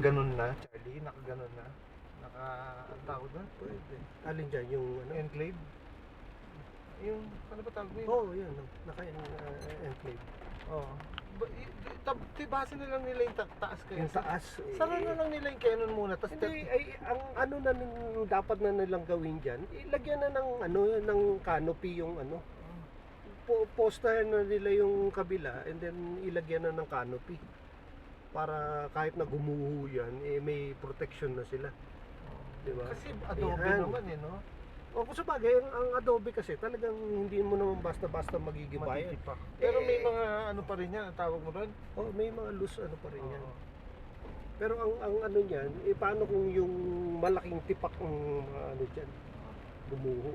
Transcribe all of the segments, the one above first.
Nakaganon na, Charlie, nakaganon na. Ang tawag na? Pwede. Alin dyan, yung ano? Enclave? Yung, ano ba tawag mo yun? Oo, yan. Naka-enclave. Oo. Tibasin na lang nila yung taas kayo. Yung taas. Sara na lang nila yung Canon muna. Tas Hindi, ang ano na dapat na nilang gawin dyan, ilagyan na ng ano, ng canopy yung ano. Postahan na nila yung kabila and then ilagyan na ng canopy. Para kahit na gumuho yan, may protection na sila. Diba? Kasi adobe naman no? O kung sa bagay, ang Adobe kasi talagang hindi mo naman basta-basta magigibayan. Pero may mga ano pa rin yan, ang tawag mo ron? Oh, may mga loose ano pa rin yan. Pero ang ano niyan, paano kung yung malaking tipak ng ano diyan gumuho?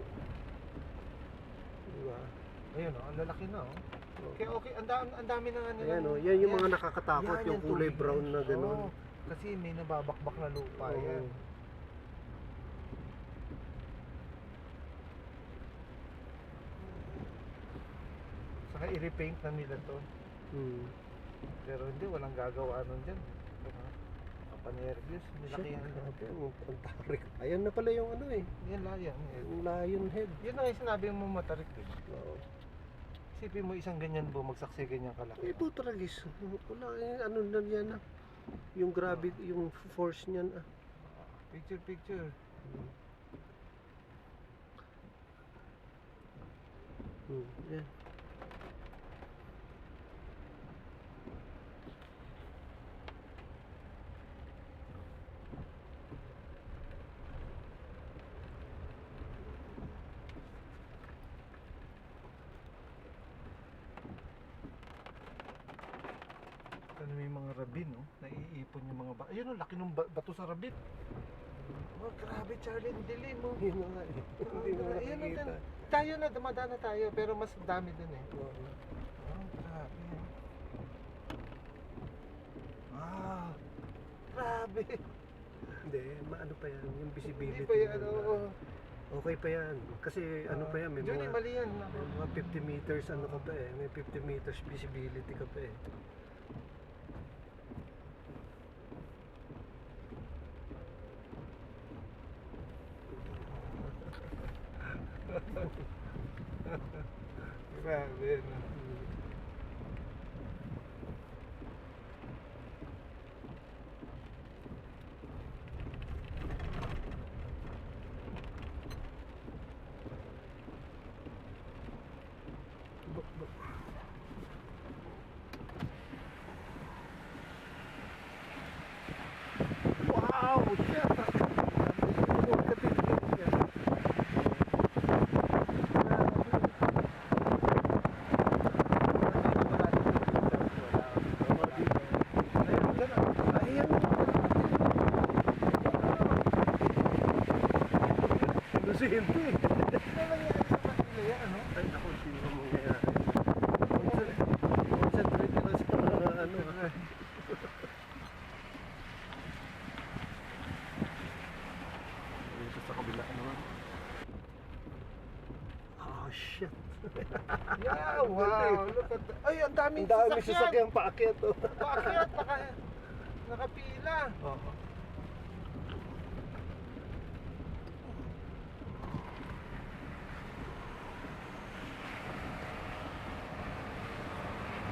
Diba? Ayun ang lalaki na Okay, ang dami na nga nila. Ayan yan yung mga nakakatakot, yung kulay brown na gano'n. Kasi may nababakbak na lupa yan. Saka i-repaint na nila to. Pero hindi, walang gagawa nun dyan. Kapanervyos, nilaki yan. Ang tarik. Ayan na pala yung ano Yan layan. Yung lion head. Yun ang sinabi mo matarik Oo. Isipin mo isang ganyan bumagsak sa ganyan kalaki. Putragis. Wala ano na yan yung gravity, yung force niyan Picture. Yan. Ano may mga rabin naiipon yung mga bato. Ayun laki ng bato sa rabin. Grabe Charlie, ang dilim Yun na nga Hindi mo nakikita. Tayo na, dumadaan na tayo, pero mas dami dun grabe. Grabe. Hindi, maano pa yan, yung visibility. Hindi pa yan, Okay pa yan. Kasi ano pa yan, may Johnny, mga, mali yan. may mga 50 meters ano ka pa may 50 meters visibility ka pa Grabe. Wow! Shit! Lusihin to Ano nangyari sa Manila yan, ano? Ay, ako, sino mangyayari? Concentrate ka na sa ano Dito sa kabila naman. Oh, shit. Yeah, wow. Look at that. Ay, ang daming sasakyan paakyat. Paakyat, nakapila. Oo.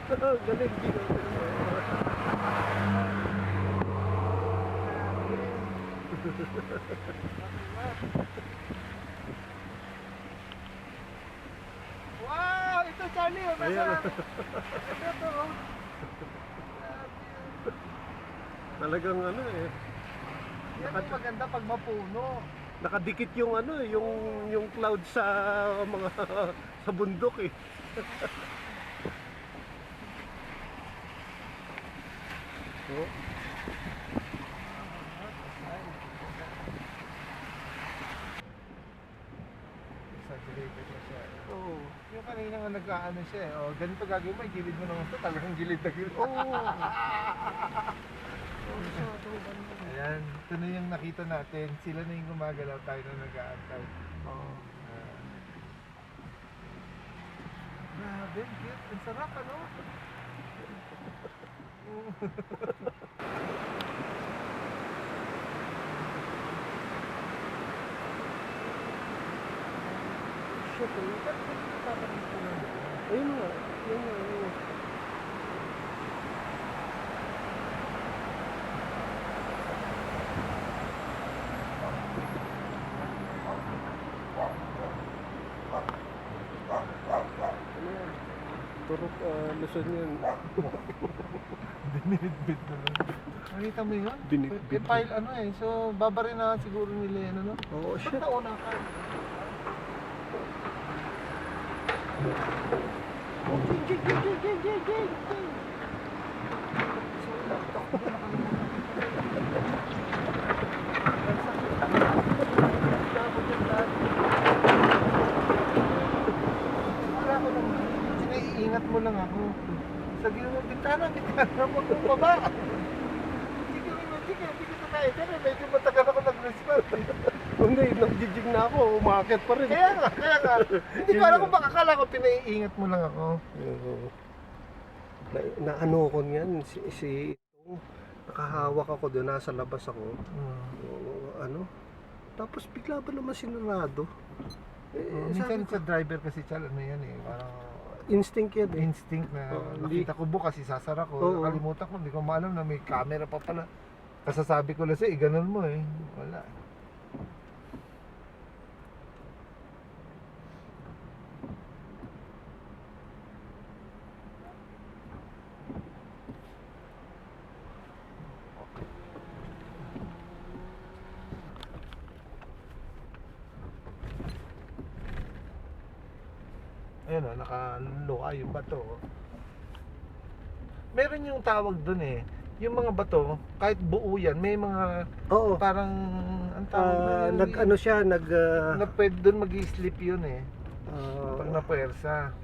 Galing dito. Wow, ito Charlie, Ayan. Ito Talagang ano Yan ang maganda pag mapuno. nakadikit yung ano yung cloud sa mga sa bundok Oh. Exaggerated na siya. Oo. Yung kanina nga nag-aano siya ganito gagawin mo, gilid mo naman ito, talagang gilid na gilid. Ayan, ito na yung nakita natin. Sila na yung gumagalaw, tayo na nag-aantay. Grabe, cute. Ang sarap, ano? shit. Ayun nga. Ayun nga. Ayun nga. Ano yan? Turok, Luzon yun. Binibit na lang. Nakita mo yun? Binibit. Pile ano eh. So, babarin na siguro nila yan, ano? Oo, Ba't shit. nauna ka? Ingat mo lang ako. Sa gilid ng bintana mo kung baba. Sige, kita tayo. Pero medyo matagal ako nag-respond. Hindi, nagjijig na ako. Umakit pa rin. Kaya nga. Hindi ko alam kung baka akala ko pinaiingat mo lang ako. Na ano ko niyan, itong nakahawak ako doon, nasa labas ako. Ano? Tapos bigla ba naman sinarado? Minsan sa driver kasi ano yan eh. Parang Instinct yan eh. instinct na hindi. nakita ko bukas, isasara ko. Oo. Nakalimutan ko, hindi ko maalam na may camera pa pala. Kasasabi ko lang sa'yo, ganun mo eh. Wala. Ayun o, nakaluka yung bato. Meron yung tawag dun eh. Yung mga bato, kahit buo yan, may mga Oo. parang, ang tawag na yun, Nag-ano siya, na pwede dun mag-slip yun eh. Pag napuwersa.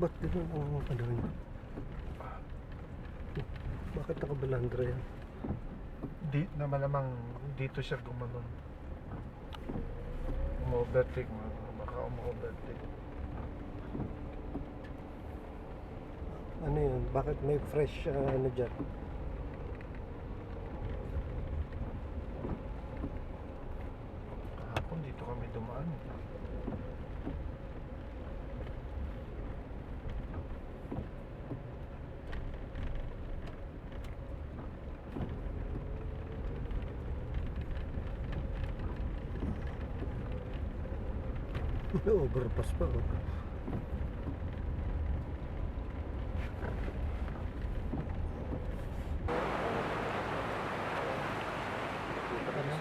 ba't din ang ano yun? Bakit nakabalandra yan? Na malamang dito siya gumanon. Umu-overtake mo. Baka umu-overtake. Ano yun? Bakit may fresh ano dyan? Kahapon dito kami dumaan. Overpass pa oh.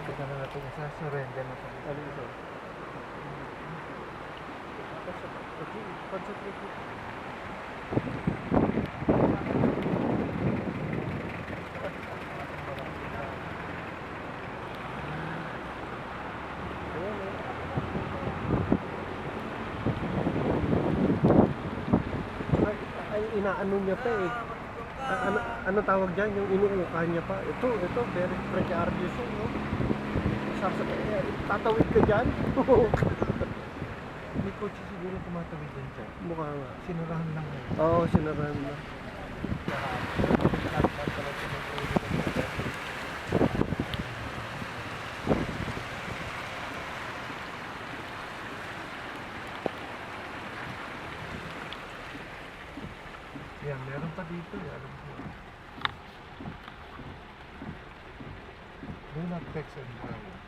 Kita na natin isa. Surrender na kami. Ano ito? Concentrate. Ay, inaano niya pa eh. Ano tawag dyan? Yung inuuka niya pa. Ito, very precarious yun, no? Tatawid ka dyan? May kotse siguro tumatawid din siya. Mukha nga. Sinurahan lang eh. Oo, sinarahan na. Yan, meron pa dito eh. Alam ko. Do not text and drive.